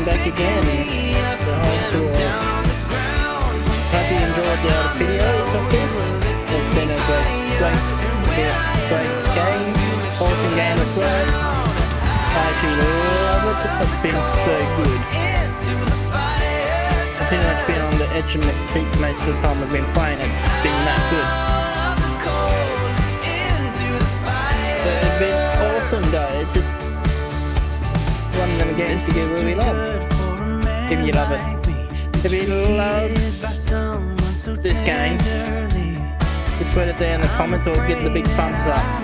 back again. The home tour. Hope you enjoyed the videos of this. It's been a great game. Awesome game as well. I actually love it. It's been so good. I've pretty much been on the edge of my seat most of the time I've been playing. It's been that good. It's been awesome though. It's just one of them games you really love. If you love it. If you love this game, just put it down in the comments or give the big thumbs up.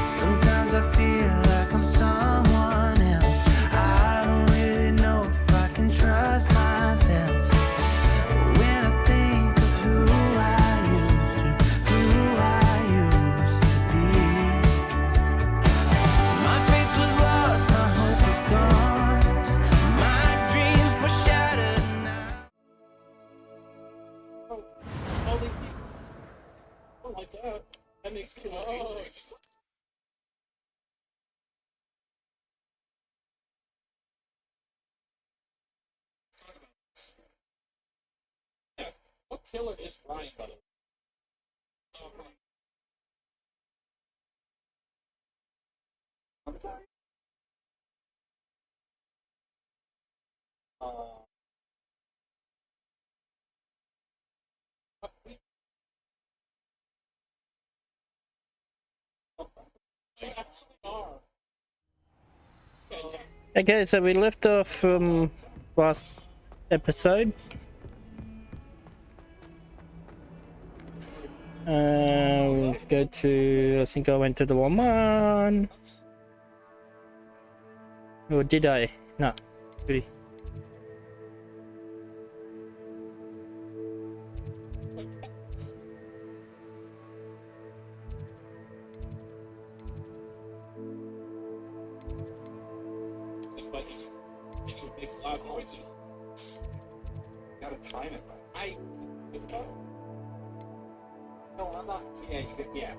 Sometimes I feel like I'm someone else. I don't really know if I can trust myself. When I think of who I used to be. My faith was lost, my hope was gone. My dreams were shattered now. Oh my god, that makes cool. Oh. What killer is Ryan, by the way? Okay, so we left off from last episode. Let's go to, I think I went to the one. Or did I? No. Really. Loud voices. Gotta time it right. No, I'm not. Yeah, you could. Yeah.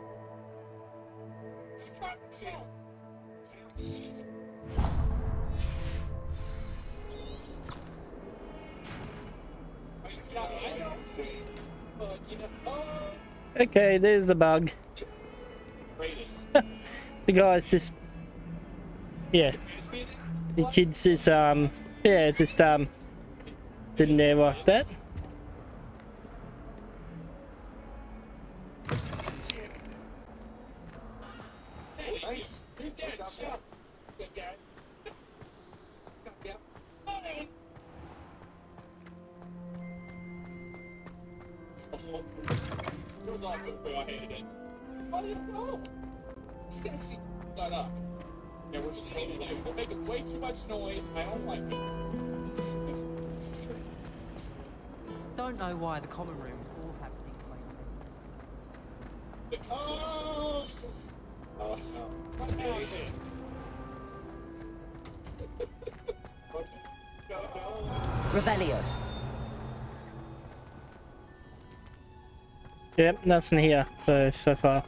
Okay, there's a bug. The guy's just, yeah. The kid's just yeah, just sitting there like that. Nice. It was all good, but I hated it. How do you know? Just gonna see that up. Yeah, we're just hating it. We're making way too much noise. I don't like it. Don't know why the common room is all happening like Because... Oh, no. What happened? Revelio. Yep, nothing here so far.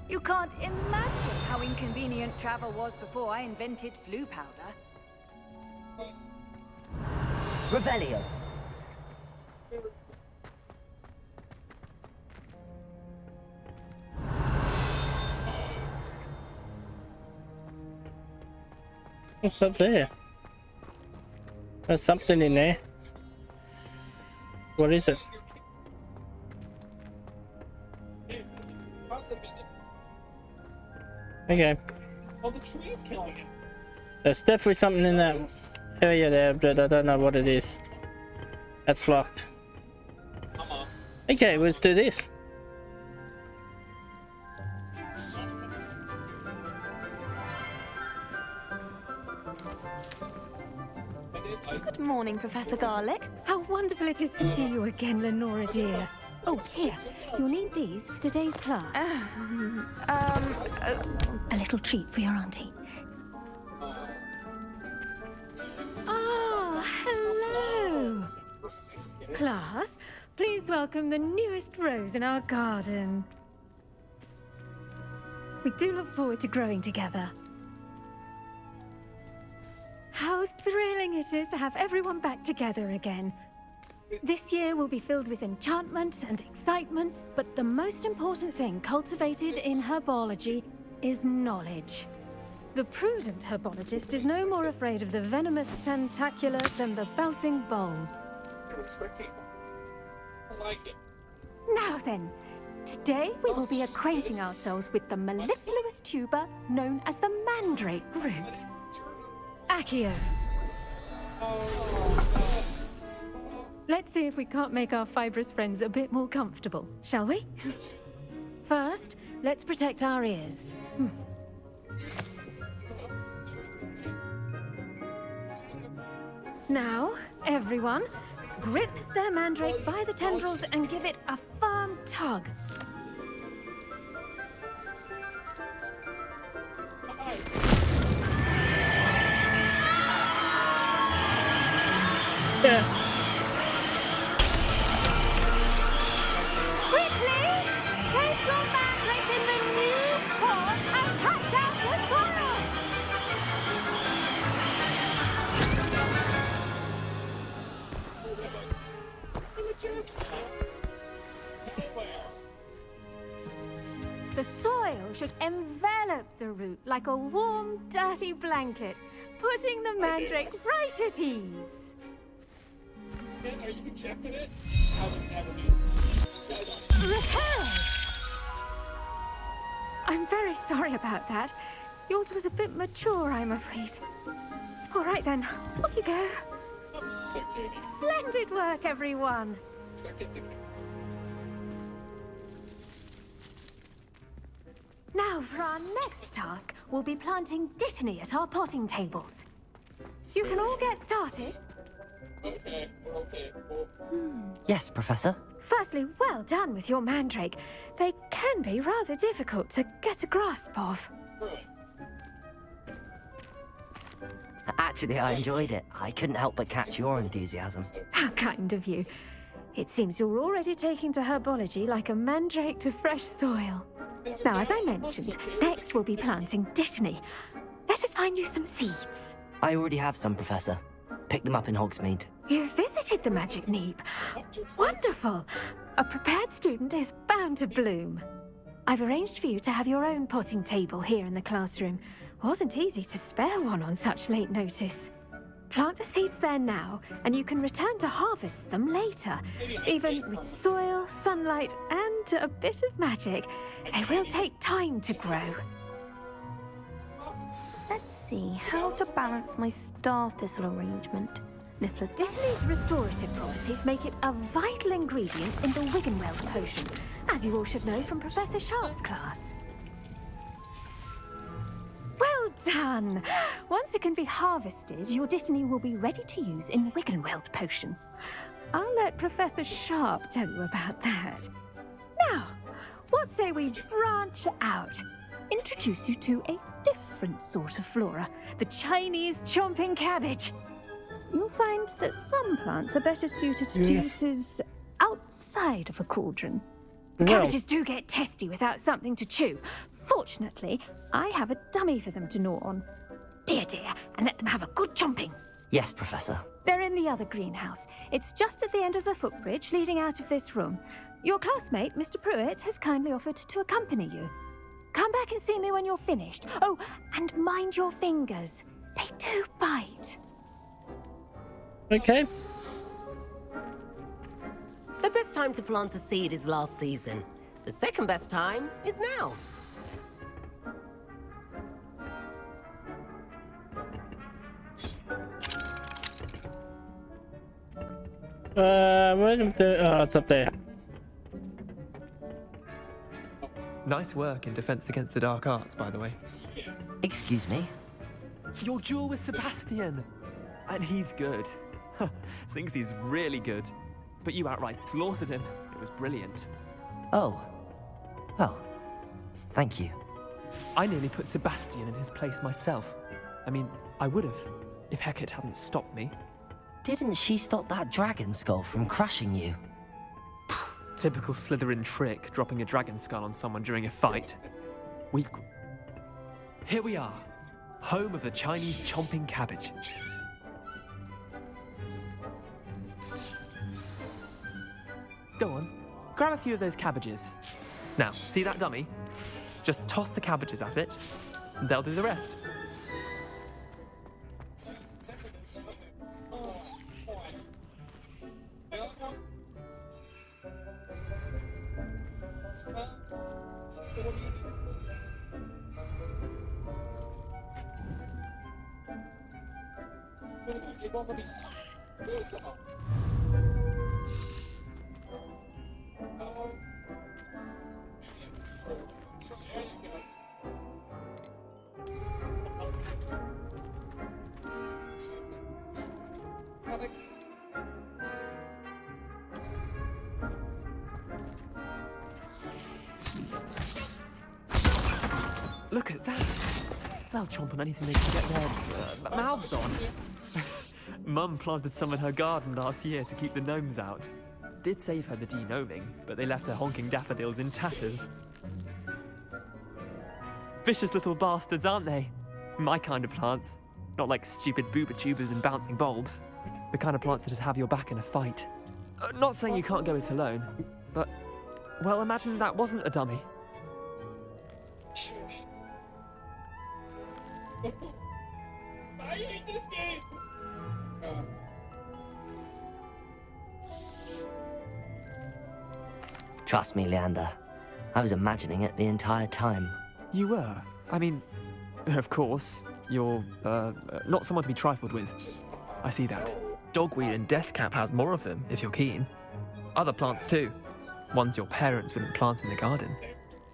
You can't imagine how inconvenient travel was before I invented flu powder. Revelio. What's up there? There's something in there. What is it? Okay. Oh, the tree's killing it. There's definitely something in that area there, but I don't know what it is. That's locked. Okay, let's do this. Good morning, Professor Garlick. How wonderful it is to see you again, Lenora dear. Oh, here. You'll need these for today's class. A little treat for your auntie. Oh, hello! Class, please welcome the newest rose in our garden. We do look forward to growing together. How thrilling it is to have everyone back together again. This year will be filled with enchantment and excitement, but the most important thing cultivated in herbology is knowledge. The prudent herbologist is no more afraid of the venomous tentacular than the bouncing bowl. I like it. Now then, today we will be acquainting ourselves with the mellifluous tuber known as the mandrake root. Accio. Let's see if we can't make our fibrous friends a bit more comfortable, shall we? First, let's protect our ears. Now, everyone, grip their mandrake by the tendrils and give it a firm tug. Quickly, place your mandrake in the new pot and cut down the soil. The soil should envelop the root like a warm, dirty blanket, putting the mandrake right at ease. Ben, are you checking it? I would never be. Repair! I'm very sorry about that. Yours was a bit mature, I'm afraid. All right then, off you go. Splendid work, everyone. Now, for our next task, we'll be planting dittany at our potting tables. You can all get started. Okay, we're okay. Cool. Yes, Professor. Firstly, well done with your mandrake. They can be rather difficult to get a grasp of. Really? Actually, I enjoyed it. I couldn't help but catch your enthusiasm. How kind of you. It seems you're already taking to herbology like a mandrake to fresh soil. Now, as I mentioned, next we'll be planting dittany. Let us find you some seeds. I already have some, Professor. Picked them up in Hogsmeade. You visited the Magic Neep. Wonderful. A prepared student is bound to bloom. I've arranged for you to have your own potting table here in the classroom. Wasn't easy to spare one on such late notice. Plant the seeds there now, and you can return to harvest them later. Even with soil, sunlight, and a bit of magic, they will take time to grow. Let's see how to balance my star thistle arrangement. Niffler's Dittany's restorative properties make it a vital ingredient in the Wiggenweld potion, as you all should know from Professor Sharp's class. Well done! Once it can be harvested, your dittany will be ready to use in Wiggenweld potion. I'll let Professor Sharp tell you about that. Now, what say we branch out? Introduce you to a different sort of flora, the Chinese chomping cabbage. You'll find that some plants are better suited to uses outside of a cauldron. Cabbages do get testy without something to chew. Fortunately, I have a dummy for them to gnaw on. Be a dear and let them have a good chomping. Yes, Professor. They're in the other greenhouse. It's just at the end of the footbridge leading out of this room. Your classmate, Mr. Pruitt, has kindly offered to accompany you. Come back and see me when you're finished. Oh, and mind your fingers. They do bite. Okay. The best time to plant a seed is last season. The second best time is now. It's up there. Nice work in Defense Against the Dark Arts, by the way. Excuse me? Your duel with Sebastian! And he's good. Thinks he's really good. But you outright slaughtered him. It was brilliant. Oh. Well, thank you. I nearly put Sebastian in his place myself. I mean, I would have, if Hecate hadn't stopped me. Didn't she stop that dragon skull from crushing you? Typical Slytherin trick, dropping a dragon skull on someone during a fight. Here we are, home of the Chinese chomping cabbage. Go on, grab a few of those cabbages. Now, see that dummy? Just toss the cabbages at it, and they'll do the rest. Look at that! They'll chomp on anything they can get their mouths on. Mum planted some in her garden last year to keep the gnomes out. Did save her the de-gnoming, but they left her honking daffodils in tatters. Vicious little bastards, aren't they? My kind of plants. Not like stupid booba tubers and bouncing bulbs. The kind of plants that just have your back in a fight. Not saying you can't go it alone, but... well, imagine that wasn't a dummy. I hate this game! Trust me, Leander. I was imagining it the entire time. You were? I mean, of course, you're, not someone to be trifled with. I see that. Dogweed and deathcap has more of them, if you're keen. Other plants too. Ones your parents wouldn't plant in the garden.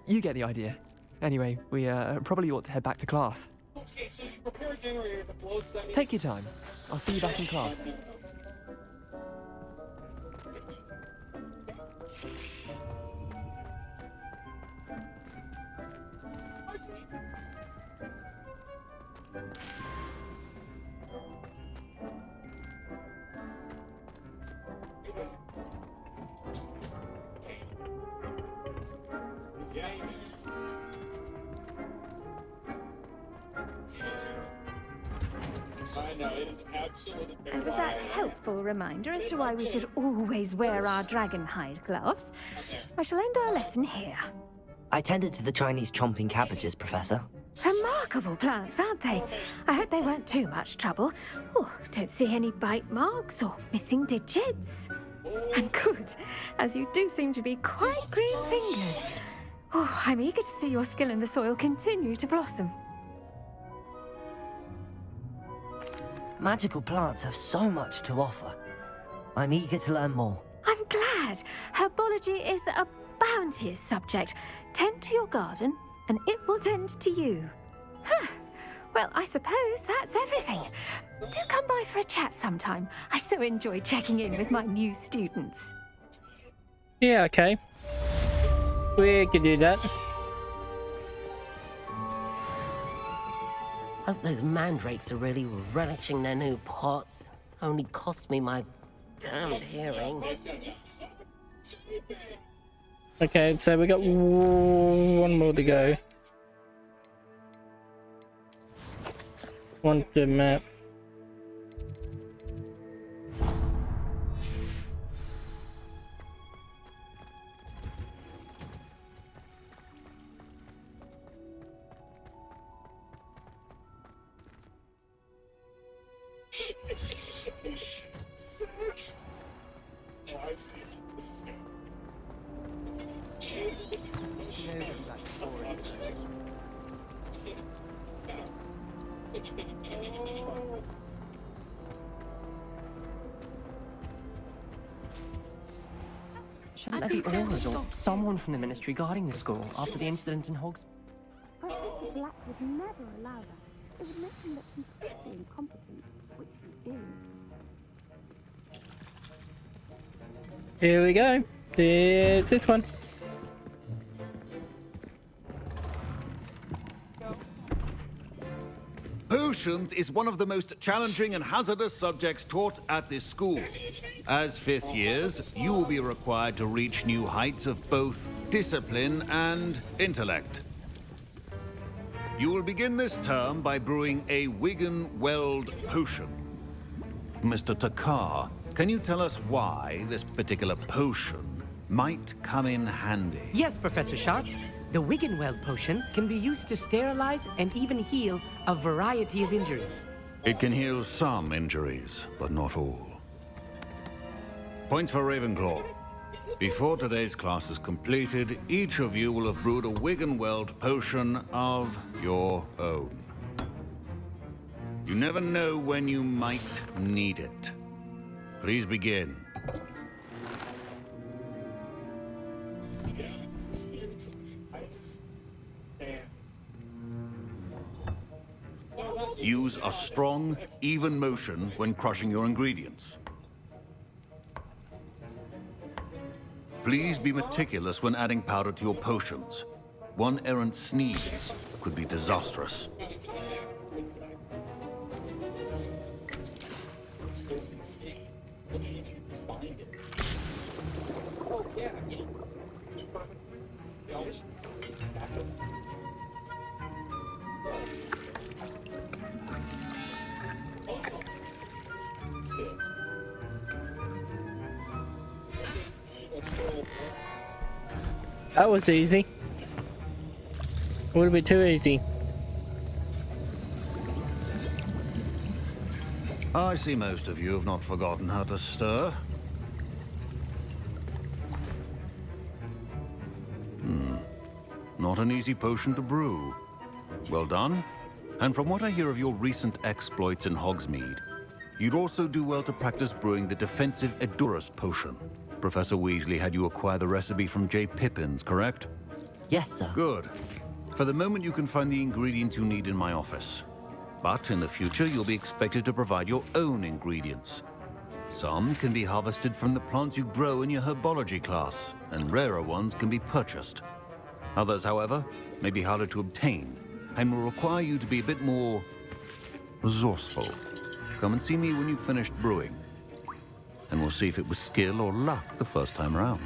You get the idea. Anyway, we, probably ought to head back to class. Okay, so you prepare a generator that blows that. Take your time. I'll see you back in class. Yes. I know, it is absolutely And with that helpful reminder as to why we should always wear our dragon hide gloves, I shall end our lesson here. I tended to the Chinese chomping cabbages, Professor. Remarkable plants, aren't they? I hope they weren't too much trouble. Oh, don't see any bite marks or missing digits. And good, as you do seem to be quite green-fingered. Oh, I'm eager to see your skill in the soil continue to blossom. Magical plants have so much to offer. I'm eager to learn more. I'm glad. Herbology is a bounteous subject. Tend to your garden, and it will tend to you. Huh. Well, I suppose that's everything. Do come by for a chat sometime. I so enjoy checking in with my new students. Yeah, okay. We could do that. Hope those mandrakes are really relishing their new pots. Only cost me my damned hearing. Okay, so we got one more to go. Want the map. I see. This is good. Shouldn't there be orders or someone from the ministry guarding the school after the incident in Hogs? Professor Black would never allow that. It would make him look completely incompetent, which he is. Here we go. There's this one. Potions is one of the most challenging and hazardous subjects taught at this school. As fifth years, you will be required to reach new heights of both discipline and intellect. You will begin this term by brewing a Wiggenweld potion. Mr. Takar, can you tell us why this particular potion might come in handy? Yes, Professor Sharp. The Wiggenweld potion can be used to sterilize and even heal a variety of injuries. It can heal some injuries, but not all. Points for Ravenclaw. Before today's class is completed, each of you will have brewed a Wiggenweld potion of your own. You never know when you might need it. Please begin. Use a strong, even motion when crushing your ingredients. Please be meticulous when adding powder to your potions. One errant sneeze could be disastrous. That was easy. A little bit too easy. I see most of you have not forgotten how to stir. Not an easy potion to brew. Well done. And from what I hear of your recent exploits in Hogsmeade, you'd also do well to practice brewing the defensive Edurus potion. Professor Weasley had you acquire the recipe from J. Pippins, correct? Yes, sir. Good. For the moment, you can find the ingredients you need in my office. But in the future, you'll be expected to provide your own ingredients. Some can be harvested from the plants you grow in your herbology class, and rarer ones can be purchased. Others, however, may be harder to obtain, and will require you to be a bit more resourceful. Come and see me when you've finished brewing, and we'll see if it was skill or luck the first time around.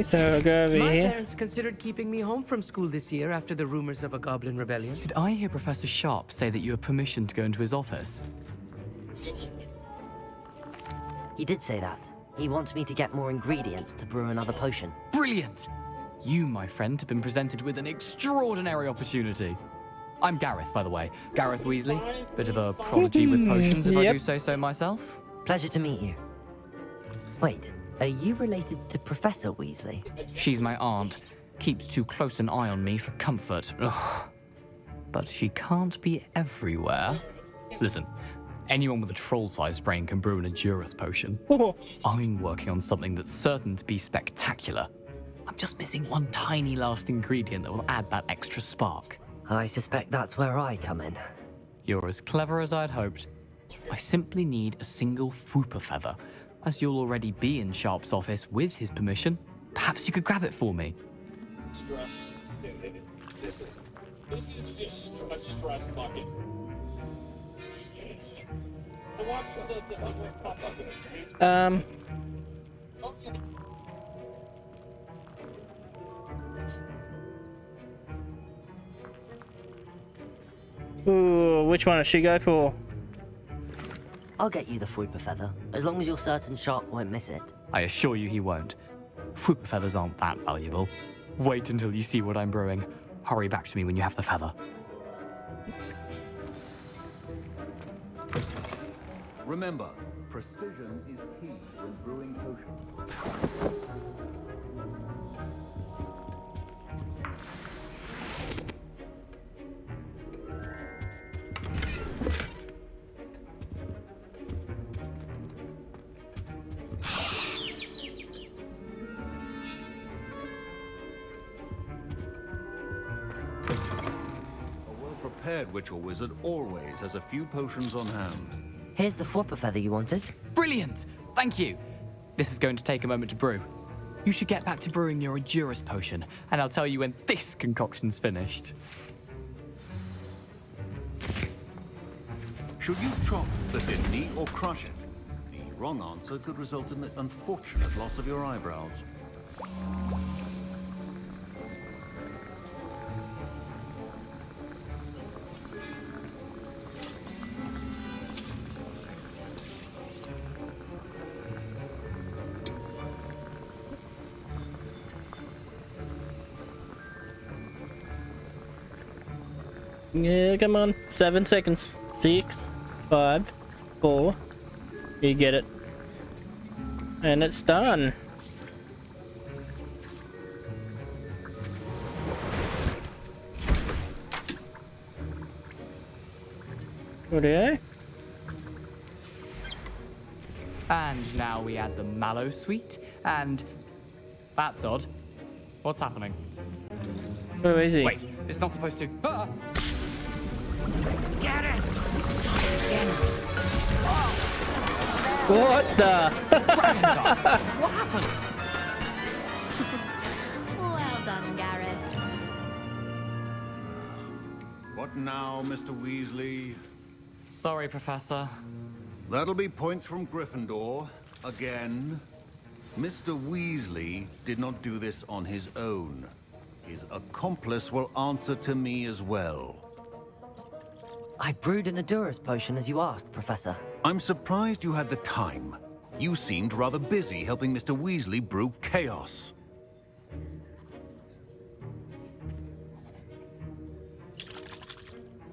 So I'll go over My here. parents considered keeping me home from school this year after the rumors of a goblin rebellion. Did I hear Professor Sharp say that you have permission to go into his office? He did say that. He wants me to get more ingredients to brew another potion. Brilliant! You, my friend, have been presented with an extraordinary opportunity. I'm Gareth, by the way. Gareth Weasley. Bit of a prodigy with potions, if I do say so myself. Pleasure to meet you. Wait, are you related to Professor Weasley? She's my aunt. Keeps too close an eye on me for comfort. Ugh. But she can't be everywhere. Listen, anyone with a troll-sized brain can brew an Edurus potion. I'm working on something that's certain to be spectacular. I'm just missing one tiny last ingredient that will add that extra spark. I suspect that's where I come in. You're as clever as I'd hoped. I simply need a single Fwooper feather. As you'll already be in Sharp's office with his permission, perhaps you could grab it for me. This is just a stress bucket. I watched the pop up in the streets. Ooh, which one does she go for? I'll get you the Fwooper feather, as long as you're certain Sharp won't miss it. I assure you he won't. Fwooper feathers aren't that valuable. Wait until you see what I'm brewing. Hurry back to me when you have the feather. Remember, precision is key when brewing potions. A well-prepared witch or wizard always has a few potions on hand. Here's the flopper feather you wanted. Brilliant! Thank you! This is going to take a moment to brew. You should get back to brewing your Endurus potion, and I'll tell you when this concoction's finished. Should you chop the kidney or crush it? The wrong answer could result in the unfortunate loss of your eyebrows. Yeah, come on. 7 seconds. 6, 5, 4. You get it. And it's done. Righto. And now we add the mallow sweet, and that's odd. What's happening? Where is he? Wait, it's not supposed to. Ah! Get it! What the? What happened? Well done, Gareth. What now, Mr. Weasley? Sorry, Professor. That'll be points from Gryffindor. Again. Mr. Weasley did not do this on his own. His accomplice will answer to me as well. I brewed an Endurus potion as you asked, Professor. I'm surprised you had the time. You seemed rather busy helping Mr. Weasley brew chaos.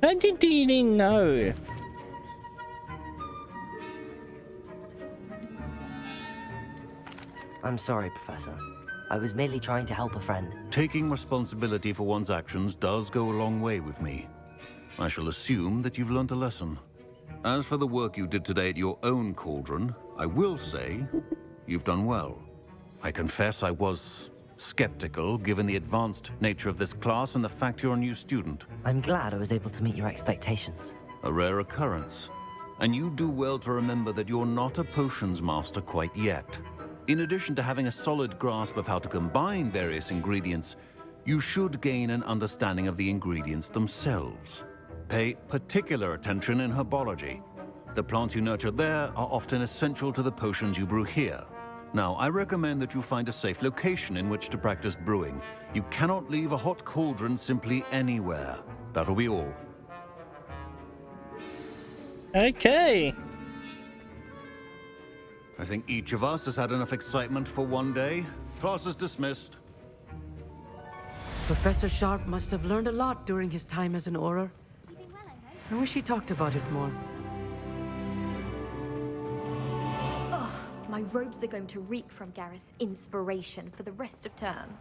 How did he know? I'm sorry, Professor. I was merely trying to help a friend. Taking responsibility for one's actions does go a long way with me. I shall assume that you've learnt a lesson. As for the work you did today at your own cauldron, I will say you've done well. I confess I was skeptical given the advanced nature of this class and the fact you're a new student. I'm glad I was able to meet your expectations. A rare occurrence. And you do well to remember that you're not a potions master quite yet. In addition to having a solid grasp of how to combine various ingredients, you should gain an understanding of the ingredients themselves. Pay particular attention in herbology. The plants you nurture there are often essential to the potions you brew here. Now, I recommend that you find a safe location in which to practice brewing. You cannot leave a hot cauldron simply anywhere. That'll be all. Okay. I think each of us has had enough excitement for one day. Class is dismissed. Professor Sharp must have learned a lot during his time as an Auror. I wish he talked about it more. Ugh, my robes are going to reek from Gareth's inspiration for the rest of term.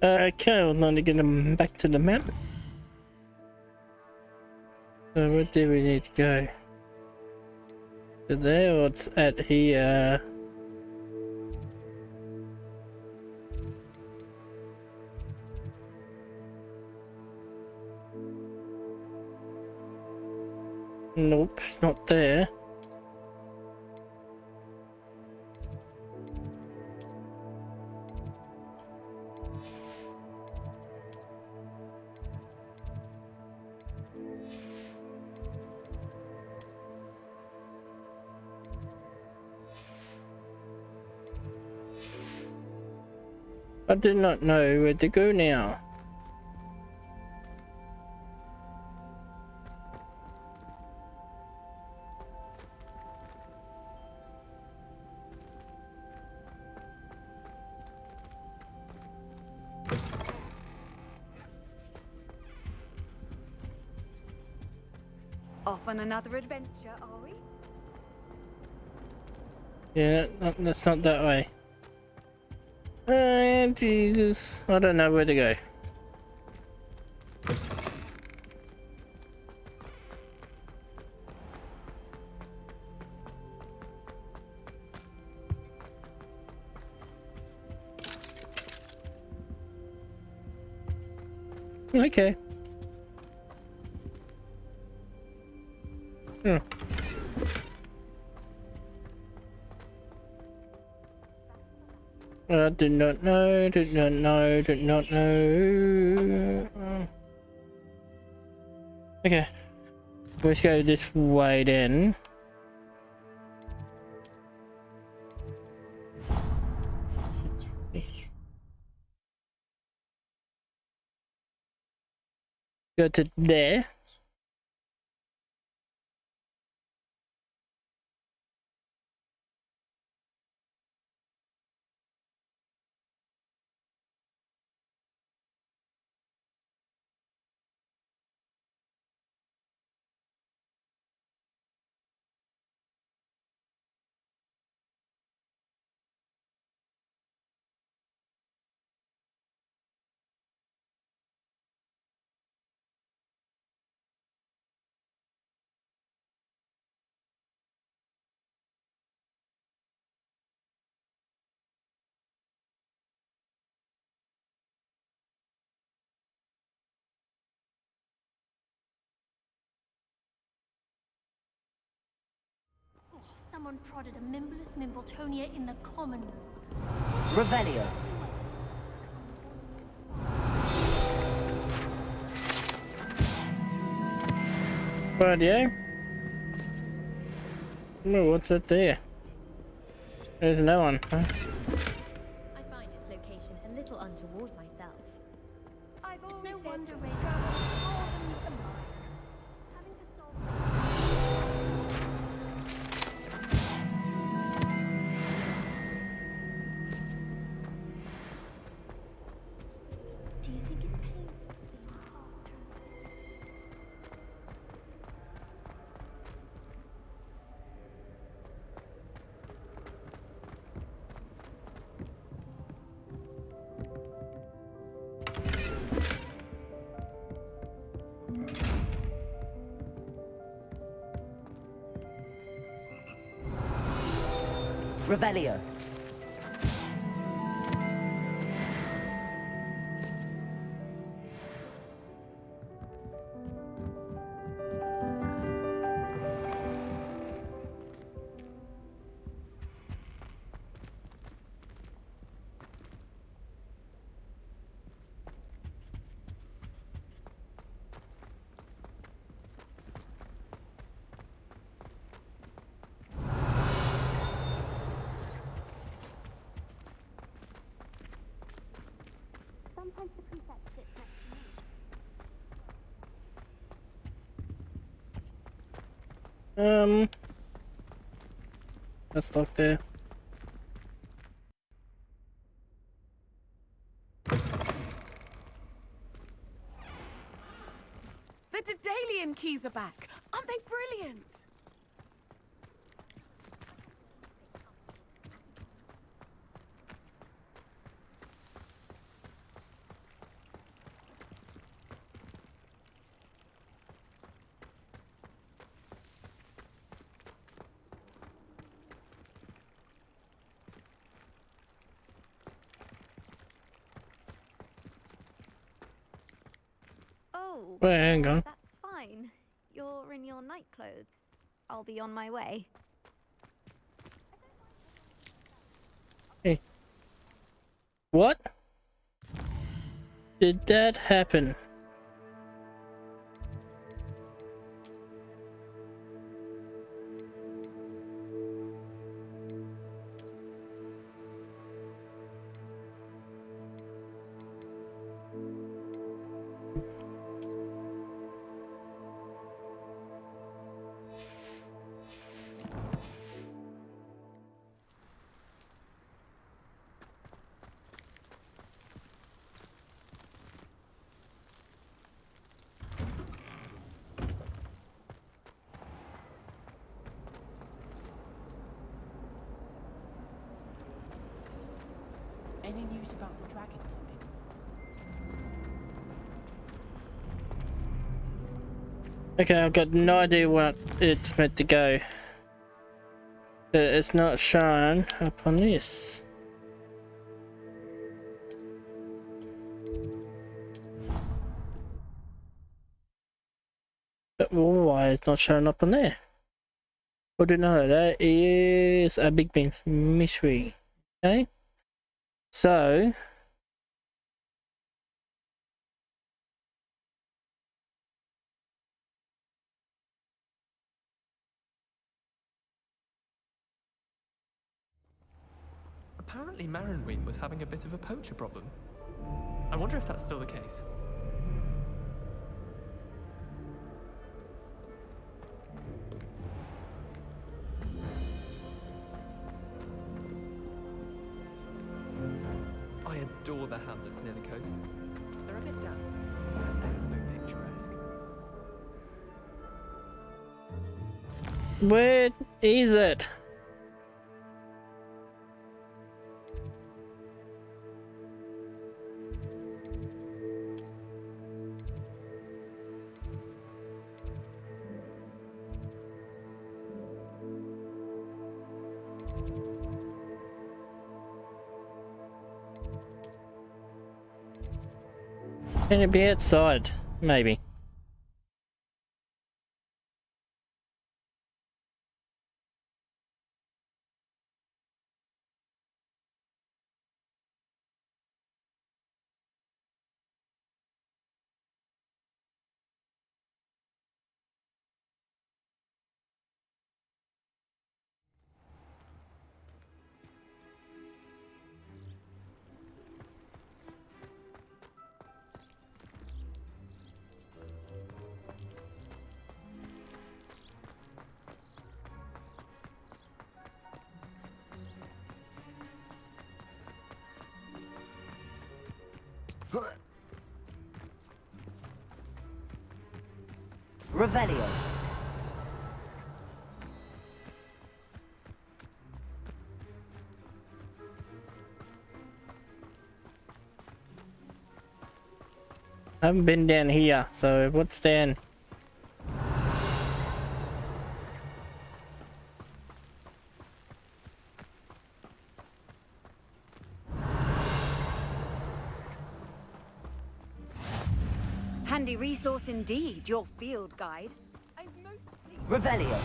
Okay, we'll need to get them back to the map. So where do we need to go? To there or it's at here? Nope, it's not there. I do not know where to go now. Off on another adventure, are we? Yeah, that's not that way. Jesus, I don't know where to go. Okay. Hmm. Do not know, do not know, do not know. Okay. Let's go this way then. Go to there. Someone prodded a Mimbless Mimbletonia in the common room. Revelio. Radio. Oh, what's that there? There's no one. Huh? I find its location a little untoward myself. I've always no said wonder that Ray travel is more than meets the mind. having to solve. Do you think it's painful being half translucent? Revelio. Sometimes the prefect sits next to me. Let's look there. The Daedalian keys are back. Aren't they brilliant? Oh, Wait, hang on. that's fine. You're in your night clothes. I'll be on my way. Hey. What? Did that happen? Any news about the dragon landing? Okay, I've got no idea what it's meant to go. But it's not shown up on this. But why it's not showing up on there? I don't know. That is a big mystery. Okay. So apparently Marinween was having a bit of a poacher problem. I wonder if that's still the case. I adore the hamlets near the coast. They're a bit damp, but ever so picturesque. where is it? Can it be outside? Maybe. Revelio. I haven't been down here, so what's down? Handy resource indeed, your field guide. Revelio.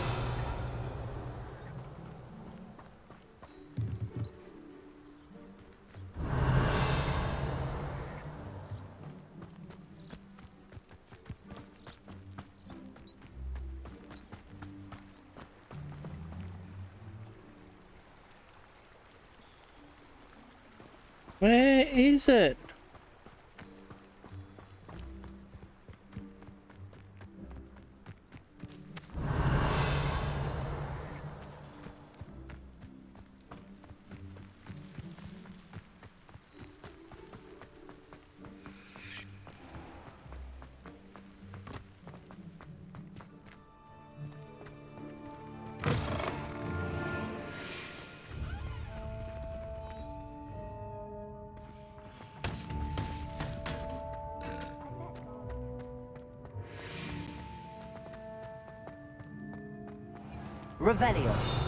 Where is it? Revelio.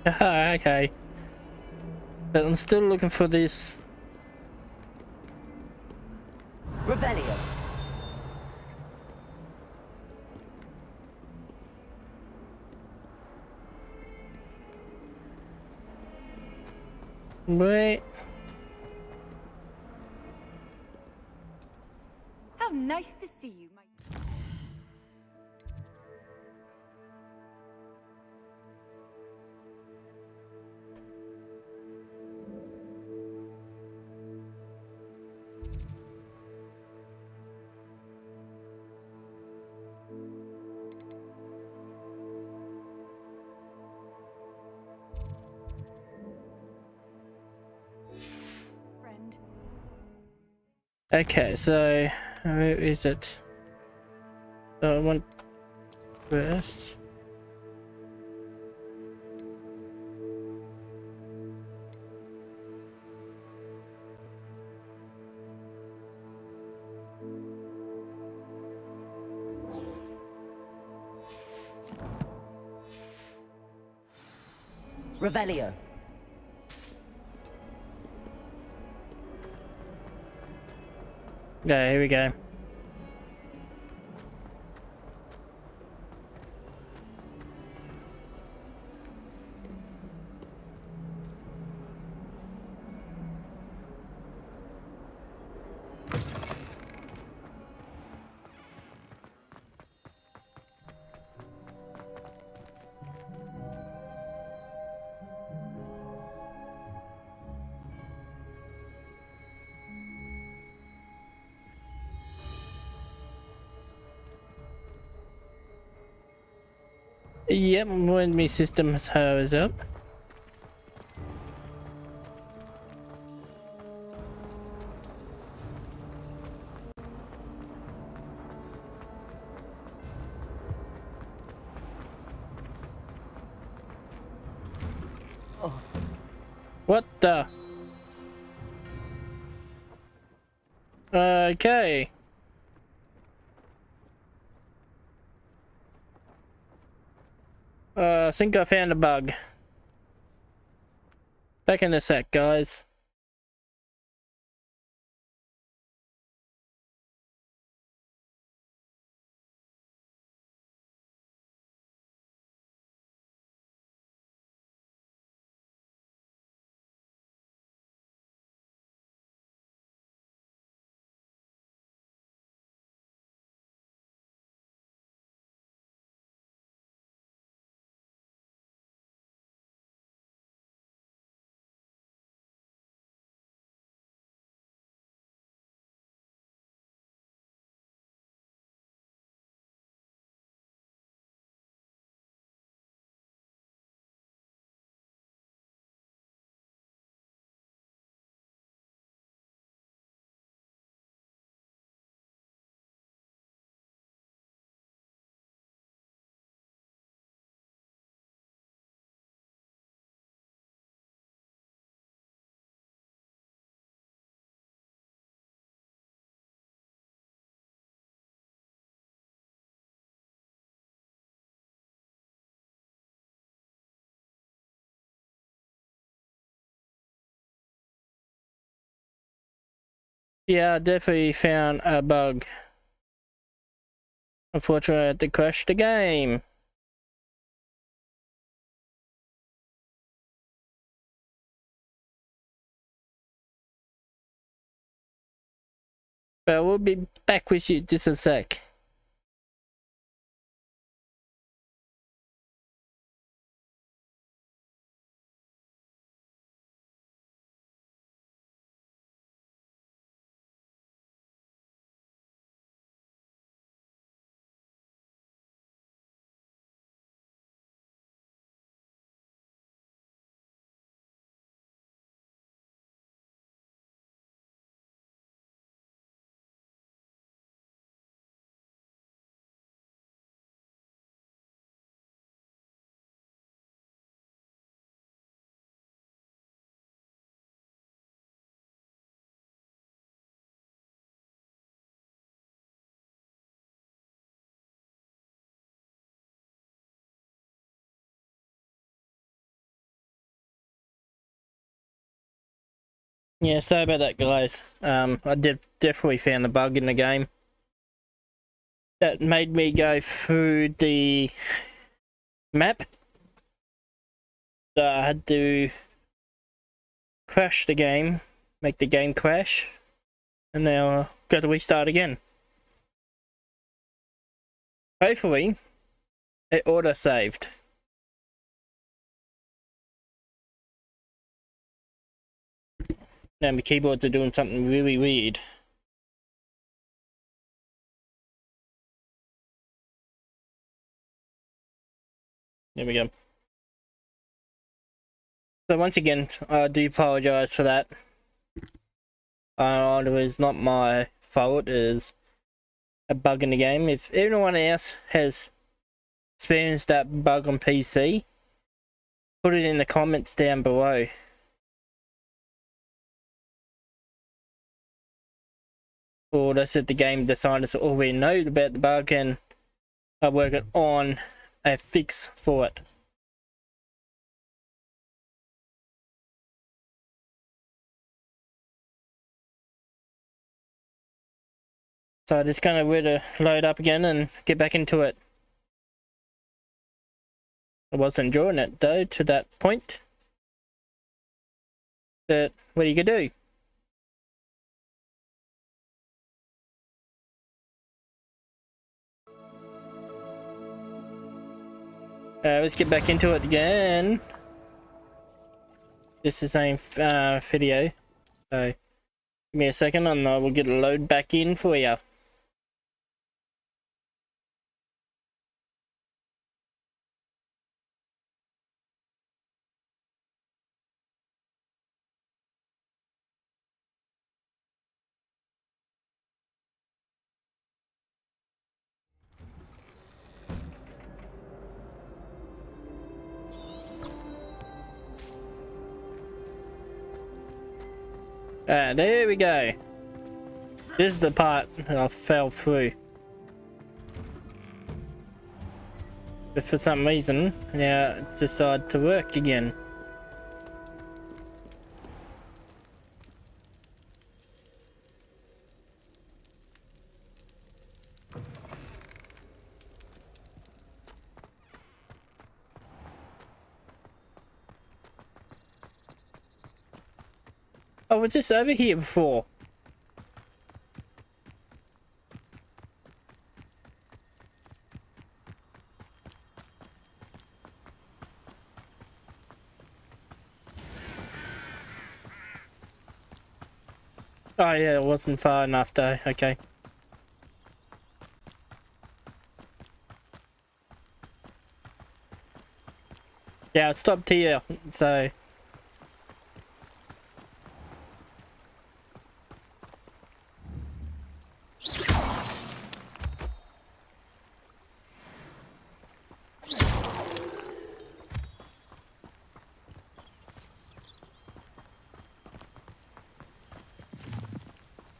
Okay. But I'm still looking for this. Revelio. Wait. How nice to see you, my... Okay, so where is it? So I want this. Revelio. Yeah, here we go. Yep, when my system powers up. Oh. What the? Okay. I think I found a bug. Back in a sec, guys. Yeah, I definitely found a bug. Unfortunately, I had to crash the game. But we'll be back with you just a sec. Yeah, sorry about that, guys. I definitely found a bug in the game that made me go through the map. So I had to crash the game, make the game crash, and now I've got to restart again. Hopefully, it auto-saved. Now my keyboards are doing something really weird. There we go. So once again, I do apologise for that. It was not my fault. It is a bug in the game. If anyone else has experienced that bug on PC, put it in the comments down below. Or that's if the game designers already know about the bug and are working on a fix for it. So I'm just gonna wait to load up again and get back into it. I was enjoying it though to that point. But what are you gonna do? Let's get back into it again. This is the same video. So give me a second and I will get a load back in for you. There we go. This is the part I fell through. But for some reason, now it's decided to work again. Oh, was this over here before? Oh yeah, it wasn't far enough though, okay. Yeah, it stopped here, so...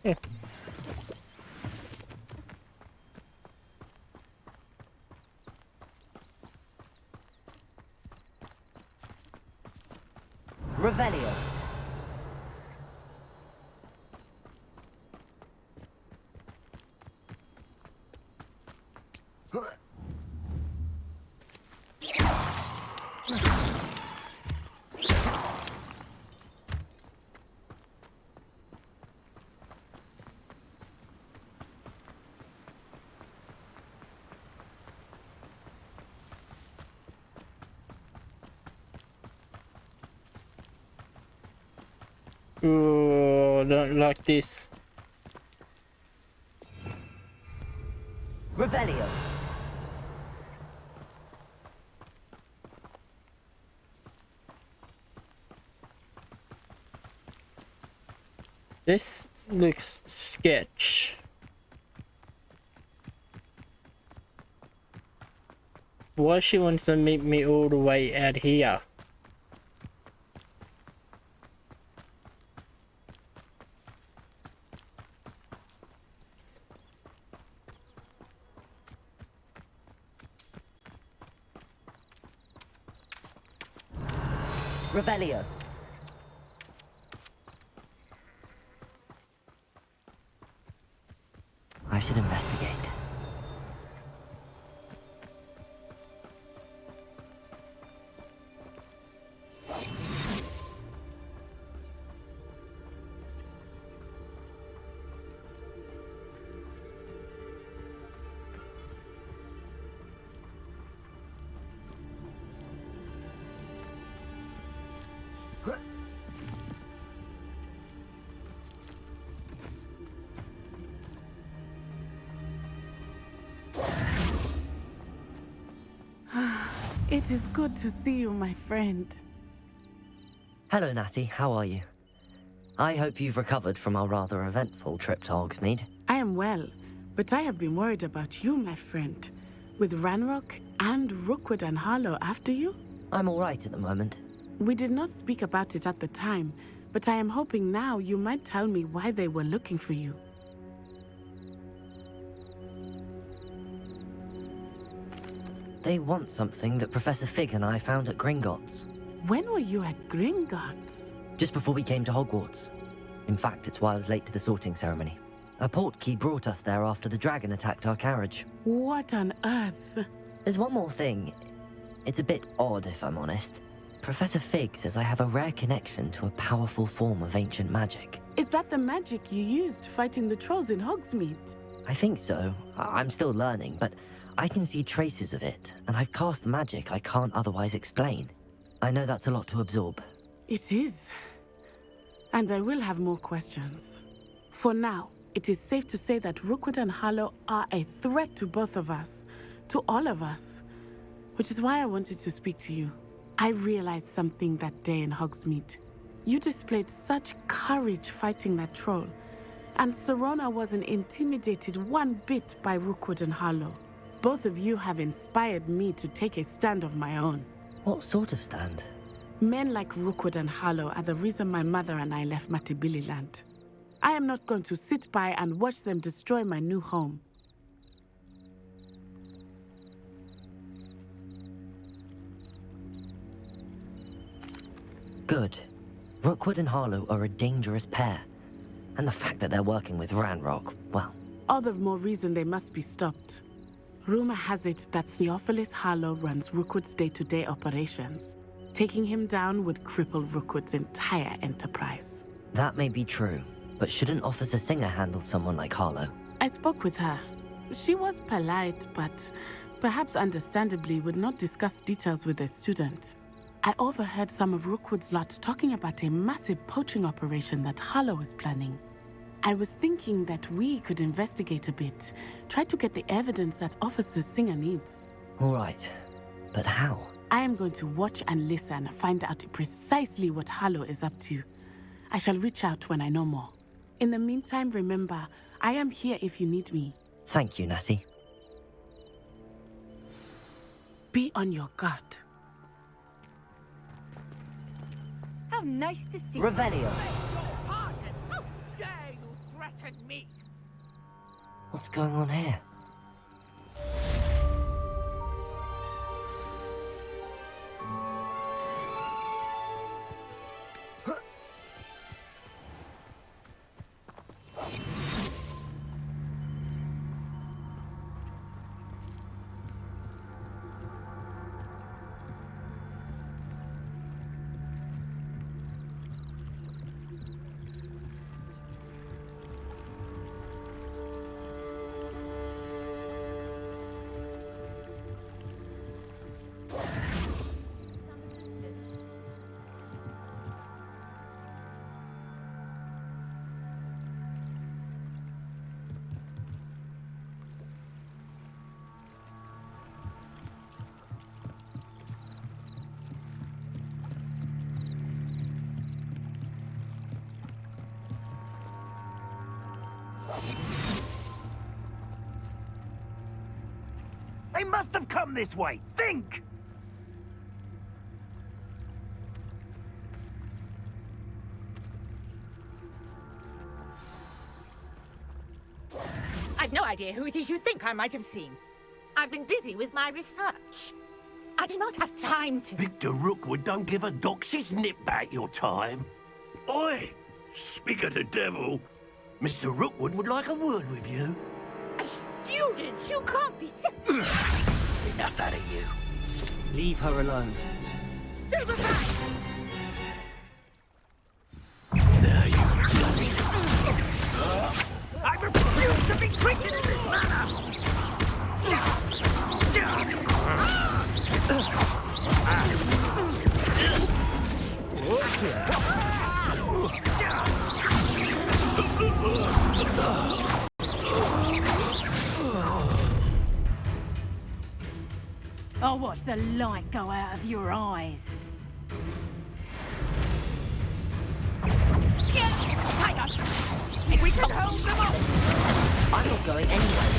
Yeah. Revelio. Ooh, don't like this. Revelio. This looks sketch. Why she wants to meet me all the way out here? Revelio. I should investigate. It is good to see you, my friend. Hello, Natty. How are you? I hope you've recovered from our rather eventful trip to Hogsmeade. I am well, but I have been worried about you, my friend. With Ranrock and Rookwood and Harlow after you? I'm all right at the moment. We did not speak about it at the time, but I am hoping now you might tell me why they were looking for you. They want something that Professor Fig and I found at Gringotts. When were you at Gringotts? Just before we came to Hogwarts. In fact, it's why I was late to the sorting ceremony. A portkey brought us there after the dragon attacked our carriage. What on earth? There's one more thing. It's a bit odd, if I'm honest. Professor Fig says I have a rare connection to a powerful form of ancient magic. Is that the magic you used fighting the trolls in Hogsmeade? I think so. I'm still learning, but I can see traces of it, and I've cast magic I can't otherwise explain. I know that's a lot to absorb. It is. And I will have more questions. For now, it is safe to say that Rookwood and Harlow are a threat to both of us, to all of us. Which is why I wanted to speak to you. I realized something that day in Hogsmeade. You displayed such courage fighting that troll, and Serona wasn't intimidated one bit by Rookwood and Harlow. Both of you have inspired me to take a stand of my own. What sort of stand? Men like Rookwood and Harlow are the reason my mother and I left Matibili Land. I am not going to sit by and watch them destroy my new home. Good. Rookwood and Harlow are a dangerous pair. And the fact that they're working with Ranrock, well... All the more reason they must be stopped. Rumor has it that Theophilus Harlow runs Rookwood's day-to-day operations. Taking him down would cripple Rookwood's entire enterprise. That may be true, but shouldn't Officer Singer handle someone like Harlow? I spoke with her. She was polite, but perhaps understandably would not discuss details with a student. I overheard some of Rookwood's lot talking about a massive poaching operation that Harlow is planning. I was thinking that we could investigate a bit, try to get the evidence that Officer Singer needs. All right, but how? I am going to watch and listen, find out precisely what Harlow is up to. I shall reach out when I know more. In the meantime, remember, I am here if you need me. Thank you, Natty. Be on your guard. How nice to see Revelio. How dare you threaten me? What's going on here? They must have come this way. Think! I've no idea who it is you think I might have seen. I've been busy with my research. I do not have time to... Victor Rookwood don't give a doxy's nip back your time. Oi! Speak of the devil. Mr. Rookwood would like a word with you. A student? You can't be... Enough out of you. Leave her alone. Stay behind! I refuse to be treated in this manner! I'll watch the light go out of your eyes. Hang on! We can hold them up! I'm not going anywhere.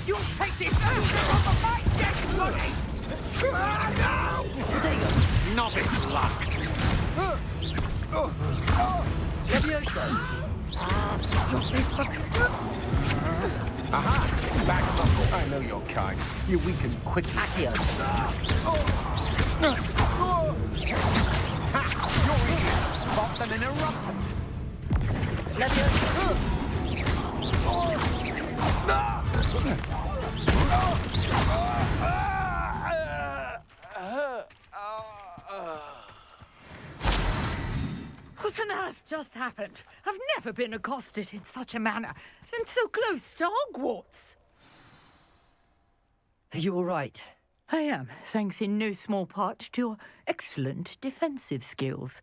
You'll take this off of my dead body! Protego! Novice luck! Levioso! Stop this! Aha! Back knuckle. I know your kind. You weaken quick. Accio! You're idiots! Spot them in a rumpet! Levioso! What on earth just happened? I've never been accosted in such a manner, and so close to Hogwarts. Are you all right? I am, thanks in no small part to your excellent defensive skills.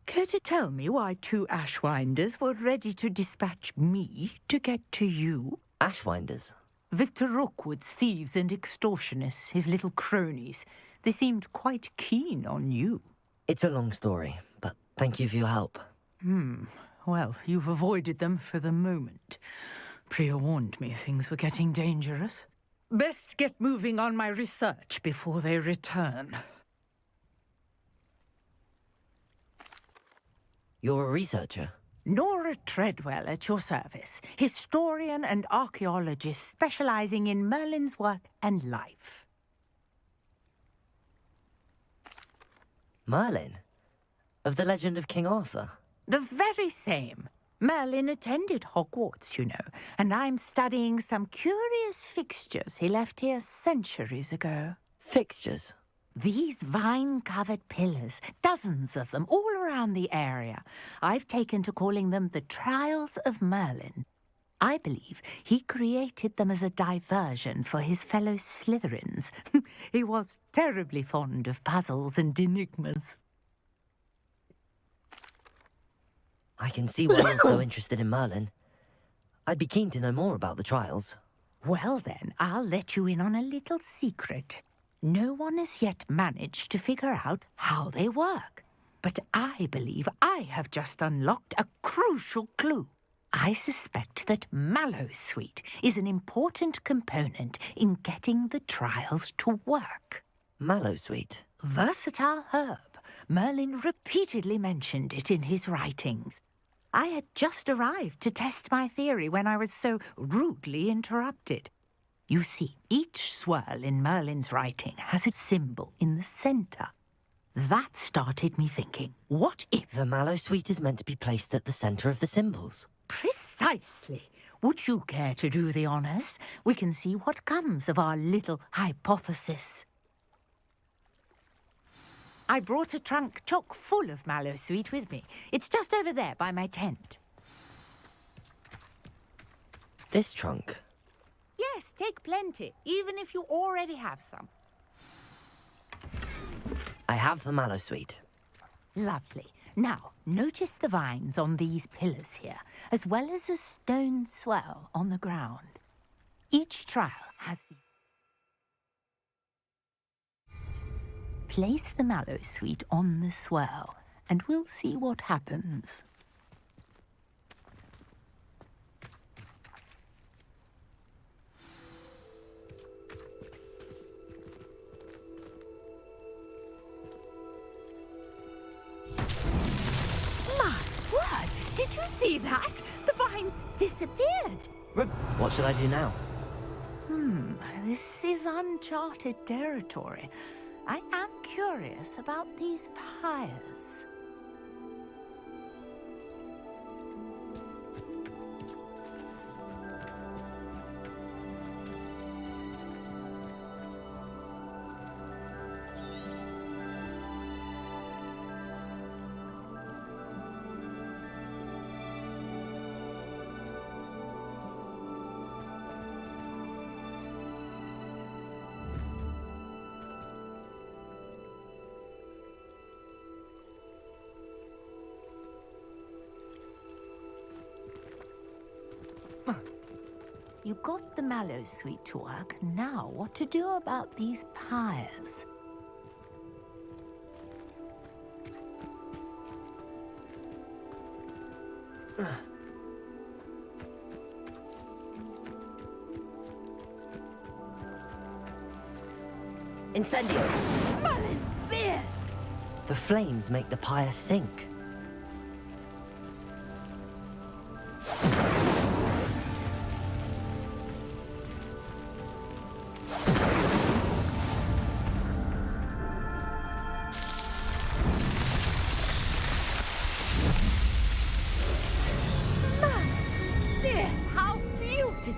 Care to tell me why 2 Ashwinders were ready to dispatch me to get to you? Ashwinders? Victor Rookwood's thieves and extortionists, his little cronies. They seemed quite keen on you. It's a long story, but thank you for your help. Well, you've avoided them for the moment. Priya warned me things were getting dangerous. Best get moving on my research before they return. You're a researcher? Nora Treadwell at your service, historian and archaeologist specializing in Merlin's work and life. Merlin? Of the legend of King Arthur? The very same. Merlin attended Hogwarts, you know, and I'm studying some curious fixtures he left here centuries ago. Fixtures? These vine-covered pillars, dozens of them, all around the area. I've taken to calling them the Trials of Merlin. I believe he created them as a diversion for his fellow Slytherins. He was terribly fond of puzzles and enigmas. I can see why you're so interested in Merlin. I'd be keen to know more about the trials. Well then, I'll let you in on a little secret. No one has yet managed to figure out how they work. But I believe I have just unlocked a crucial clue. I suspect that Mallowsweet is an important component in getting the trials to work. Mallowsweet? Versatile herb. Merlin repeatedly mentioned it in his writings. I had just arrived to test my theory when I was so rudely interrupted. You see, each swirl in Merlin's writing has a symbol in the center. That started me thinking, what if... The Mallowsweet is meant to be placed at the center of the symbols. Precisely. Would you care to do the honors? We can see what comes of our little hypothesis. I brought a trunk chock full of Mallowsweet with me. It's just over there by my tent. This trunk? Yes, take plenty, even if you already have some. I have the Mallowsweet. Lovely. Now, notice the vines on these pillars here, as well as a stone swell on the ground. Each trial has these. Place the Mallowsweet on the swell, and we'll see what happens. My word! Did you see that? The vines disappeared. What should I do now? This is uncharted territory. I am curious about these pyres. You got the Mallowsweet to work. Now, what to do about these pyres? Incendio! Merlin's beard! The flames make the pyre sink. Merlin's beard! How beautiful!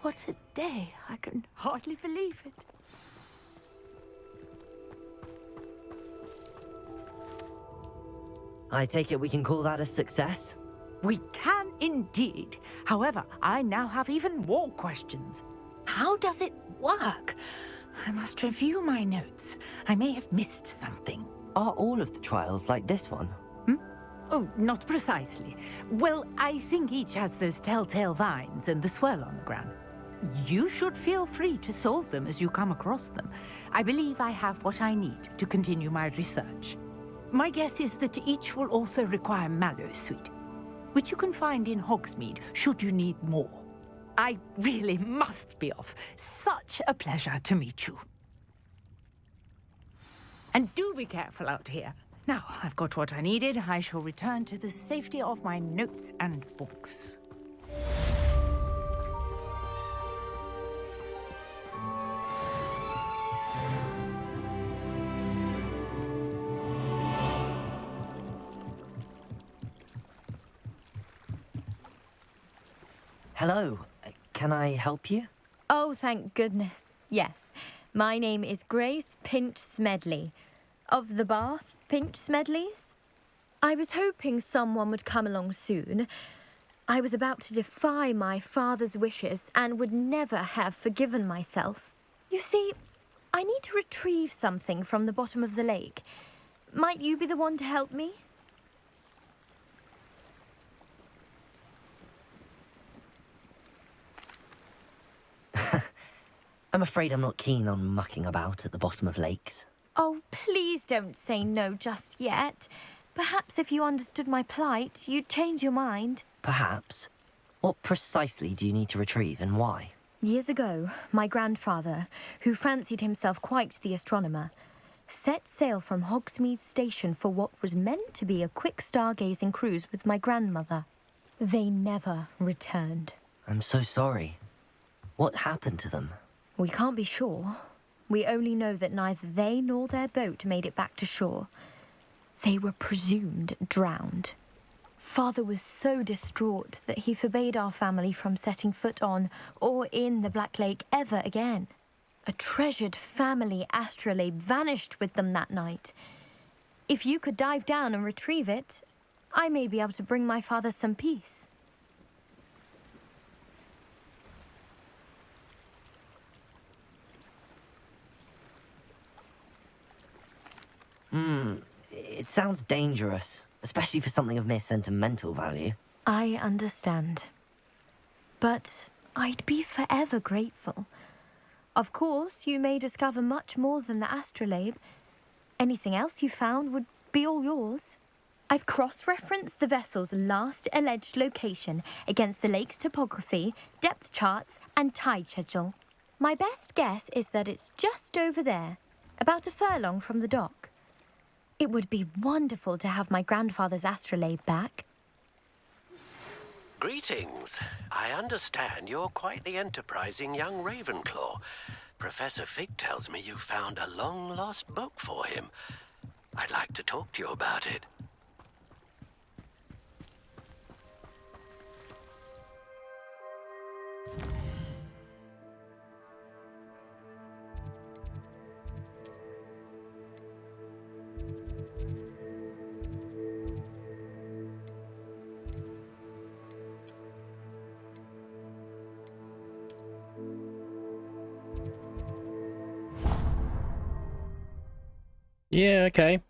What a day! I can hardly believe it. I take it we can call that a success? We can indeed. However, I now have even more questions. How does it work? I must review my notes. I may have missed something. Are all of the trials like this one? Oh, not precisely. Well, I think each has those telltale vines and the swirl on the ground. You should feel free to solve them as you come across them. I believe I have what I need to continue my research. My guess is that each will also require Mallowsweet, which you can find in Hogsmeade should you need more. I really must be off. Such a pleasure to meet you. And do be careful out here. Now, I've got what I needed. I shall return to the safety of my notes and books. Hello, can I help you? Oh, thank goodness. Yes. My name is Grace Pinch Smedley, of the Bath Pinch Smedleys. I was hoping someone would come along soon. I was about to defy my father's wishes and would never have forgiven myself. You see, I need to retrieve something from the bottom of the lake. Might you be the one to help me? I'm afraid I'm not keen on mucking about at the bottom of lakes. Oh, please don't say no just yet. Perhaps if you understood my plight, you'd change your mind. Perhaps. What precisely do you need to retrieve and why? Years ago, my grandfather, who fancied himself quite the astronomer, set sail from Hogsmeade Station for what was meant to be a quick stargazing cruise with my grandmother. They never returned. I'm so sorry. What happened to them? We can't be sure. We only know that neither they nor their boat made it back to shore. They were presumed drowned. Father was so distraught that he forbade our family from setting foot on or in the Black Lake ever again. A treasured family astrolabe vanished with them that night. If you could dive down and retrieve it, I may be able to bring my father some peace. It sounds dangerous, especially for something of mere sentimental value. I understand. But I'd be forever grateful. Of course, you may discover much more than the astrolabe. Anything else you found would be all yours. I've cross-referenced the vessel's last alleged location against the lake's topography, depth charts, and tide schedule. My best guess is that it's just over there, about a furlong from the dock. It would be wonderful to have my grandfather's astrolabe back. Greetings. I understand you're quite the enterprising young Ravenclaw. Professor Fig tells me you found a long-lost book for him. I'd like to talk to you about it. Yeah, okay.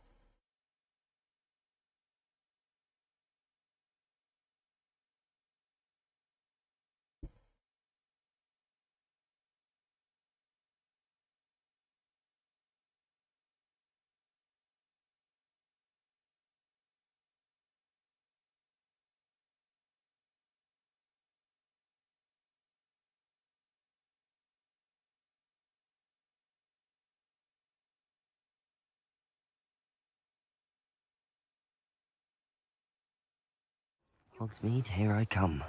Hogsmeade, here I come.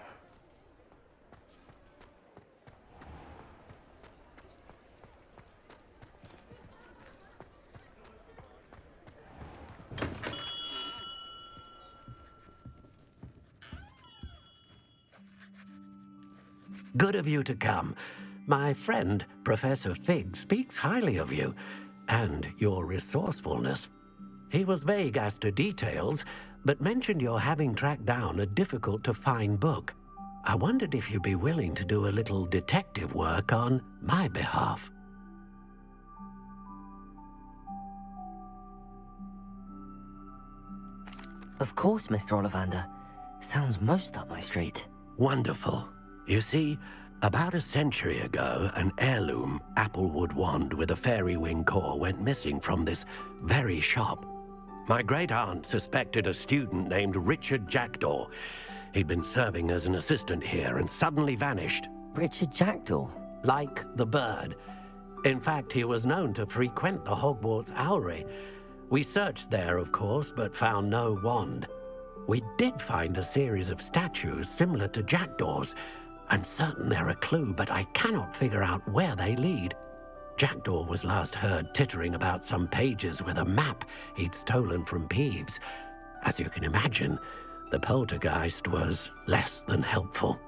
Good of you to come. My friend, Professor Fig, speaks highly of you and your resourcefulness. He was vague as to details, but mentioned your having tracked down a difficult-to-find book. I wondered if you'd be willing to do a little detective work on my behalf. Of course, Mr. Ollivander. Sounds most up my street. Wonderful. You see, about a century ago, an heirloom applewood wand with a fairy wing core went missing from this very shop. My great-aunt suspected a student named Richard Jackdaw. He'd been serving as an assistant here and suddenly vanished. Richard Jackdaw? Like the bird. In fact, he was known to frequent the Hogwarts Owlery. We searched there, of course, but found no wand. We did find a series of statues similar to Jackdaw's. I'm certain they're a clue, but I cannot figure out where they lead. Jackdaw was last heard tittering about some pages with a map he'd stolen from Peeves. As you can imagine, the poltergeist was less than helpful.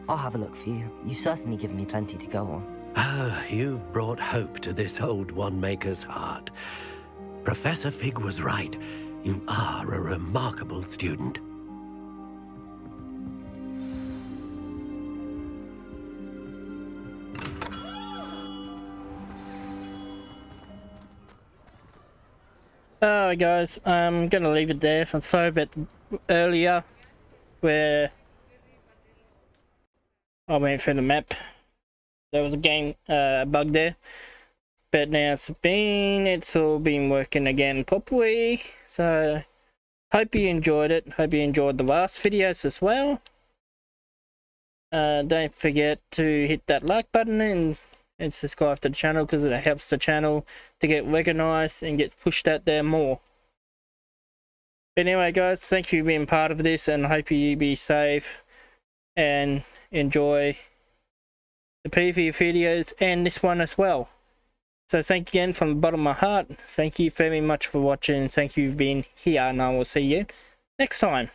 I'll have a look for you. You've certainly given me plenty to go on. Ah, you've brought hope to this old one-maker's heart. Professor Fig was right. You are a remarkable student. Alright guys, I'm gonna leave it there. I'm sorry about earlier where I went through the map. There was a game bug there, but now it's all been working again properly. So hope you enjoyed it. Hope you enjoyed the last videos as well. Don't forget to hit that like button and subscribe to the channel, because it helps the channel to get recognized and get pushed out there more. But anyway guys, thank you for being part of this, and hope you be safe and enjoy the previous videos and this one as well. So thank you again from the bottom of my heart. Thank you very much for watching. Thank you for being here, and I will see you next time.